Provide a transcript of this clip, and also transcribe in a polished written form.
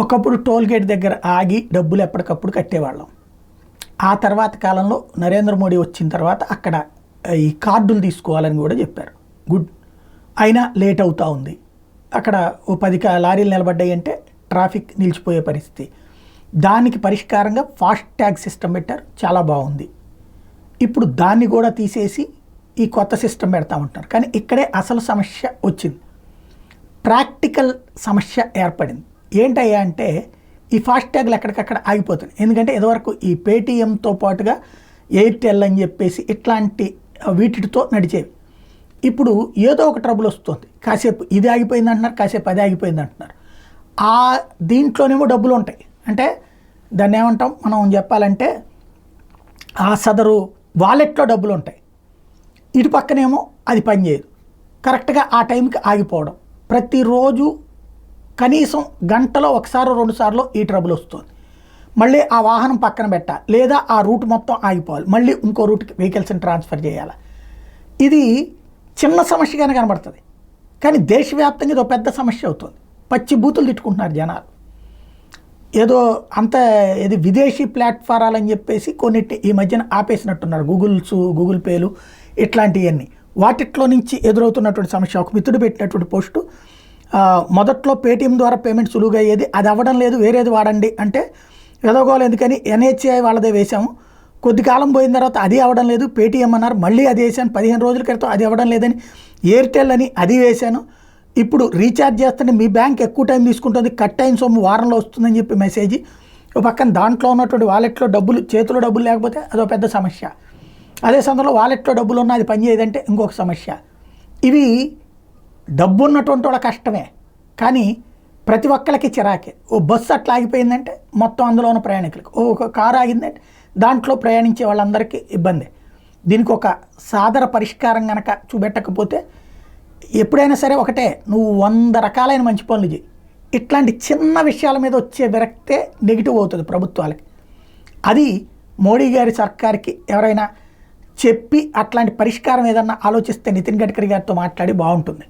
ఒకప్పుడు toll gate దగ్గర ఆగి డబ్బులు ఎప్పటికప్పుడు కట్టేవాళ్ళం. ఆ తర్వాత కాలంలో నరేంద్ర మోడీ వచ్చిన తర్వాత అక్కడ ఈ కార్డులు తీసుకోవాలని కూడా చెప్పారు. గుడ్. అయినా లేట్ అవుతూ ఉంది. అక్కడ ఓ 10 లారీలు నిలబడ్డాయి అంటే ట్రాఫిక్ నిలిచిపోయే పరిస్థితి. దానికి పరిష్కారంగా ఫాస్ట్ ట్యాగ్ సిస్టమ్ పెట్టారు, చాలా బాగుంది. ఇప్పుడు దాన్ని కూడా తీసేసి ఈ కొత్త సిస్టమ్ పెడతా ఉంటారు. కానీ ఇక్కడే అసలు సమస్య వచ్చింది, ప్రాక్టికల్ సమస్య ఏర్పడింది. ఏంటయ్యా అంటే ఈ ఫాస్ట్ ట్యాగ్లు ఎక్కడికక్కడ ఆగిపోతున్నాయి. ఎందుకంటే ఇదివరకు ఈ పేటీఎంతో పాటుగా ఎయిర్టెల్ అని చెప్పేసి ఇట్లాంటి వీటితో నడిచేవి. ఇప్పుడు ఏదో ఒక ట్రబుల్ వస్తుంది, కాసేపు ఇది ఆగిపోయింది అంటున్నారు, కాసేపు అది ఆగిపోయింది అంటున్నారు. ఆ దీంట్లోనేమో డబ్బులు ఉంటాయి. అంటే దాన్ని ఏమంటాం మనం చెప్పాలంటే ఆ సదరు వాలెట్లో డబ్బులు ఉంటాయి, ఇటు పక్కనేమో అది పనిచేయదు. కరెక్ట్గా ఆ టైంకి ఆగిపోవడం, ప్రతిరోజు కనీసం గంటలో 1-2 సార్లు ఈ ట్రబుల్ వస్తుంది. మళ్ళీ ఆ వాహనం పక్కన పెట్టాలి, లేదా ఆ రూట్ మొత్తం ఆగిపోవాలి, మళ్ళీ ఇంకో రూట్కి వెహికల్స్ని ట్రాన్స్ఫర్ చేయాలి. ఇది చిన్న సమస్యగానే కనబడుతుంది, కానీ దేశవ్యాప్తంగా ఇది ఒక పెద్ద సమస్య అవుతుంది. పచ్చి బూతులు తిట్టుకుంటున్నారు జనాలు. ఏదో అంత ఇది విదేశీ ప్లాట్ఫారాలు అని చెప్పేసి కొన్నిటిని ఈ మధ్యన ఆపేసినట్టున్నారు, గూగుల్ పేలు ఇట్లాంటివన్నీ. వాటిట్లో నుంచి ఎదురవుతున్నటువంటి సమస్య, ఒక మిత్రుడు పెట్టినటువంటి పోస్టు, మొదట్లో పేటీఎం ద్వారా పేమెంట్ సులువుగా అయ్యేది, అది అవ్వడం లేదు, వేరేది వాడండి అంటే ఎదగోలు ఎందుకని NHCI వాళ్ళదే వేసాము. కొద్ది కాలం పోయిన తర్వాత అది అవ్వడం లేదు, పేటీఎం అన్నారు, మళ్ళీ అది వేసాను. 15 రోజుల క్రితం అది అవ్వడం లేదని ఎయిర్టెల్ అని అది వేశాను. ఇప్పుడు రీఛార్జ్ చేస్తుంటే మీ బ్యాంక్ ఎక్కువ టైం తీసుకుంటుంది, కట్ అయిన సొమ్ము వారంలో వస్తుందని చెప్పి మెసేజ్. ఒక పక్కన దాంట్లో ఉన్నటువంటి వాలెట్లో డబ్బులు, చేతిలో డబ్బులు లేకపోతే అదొక పెద్ద సమస్య. అదే సందర్భంలో వాలెట్లో డబ్బులు ఉన్నా అది పనిచేయదంటే ఇంకొక సమస్య. ఇవి డబ్బు ఉన్నటువంటి వాళ్ళ కష్టమే, కానీ ప్రతి ఒక్కరికి చిరాకే. ఓ బస్సు అట్లా ఆగిపోయిందంటే మొత్తం అందులో ఉన్న ప్రయాణికులకు, ఒక కారు ఆగిందంటే దాంట్లో ప్రయాణించే వాళ్ళందరికీ ఇబ్బంది. దీనికి ఒక సాదర పరిష్కారం కనుక చూపెట్టకపోతే ఎప్పుడైనా సరే ఒకటే, నువ్వు 100 రకాలైన మంచి పనులు చేయి, ఇట్లాంటి చిన్న విషయాల మీద వచ్చే విరక్తే నెగిటివ్ అవుతుంది ప్రభుత్వాలకి. అది మోడీ గారి సర్కార్కి ఎవరైనా చెప్పి అట్లాంటి పరిష్కారం ఏదన్నా ఆలోచిస్తే నితిన్ గడ్కరీ గారితో మాట్లాడి బాగుంటుంది.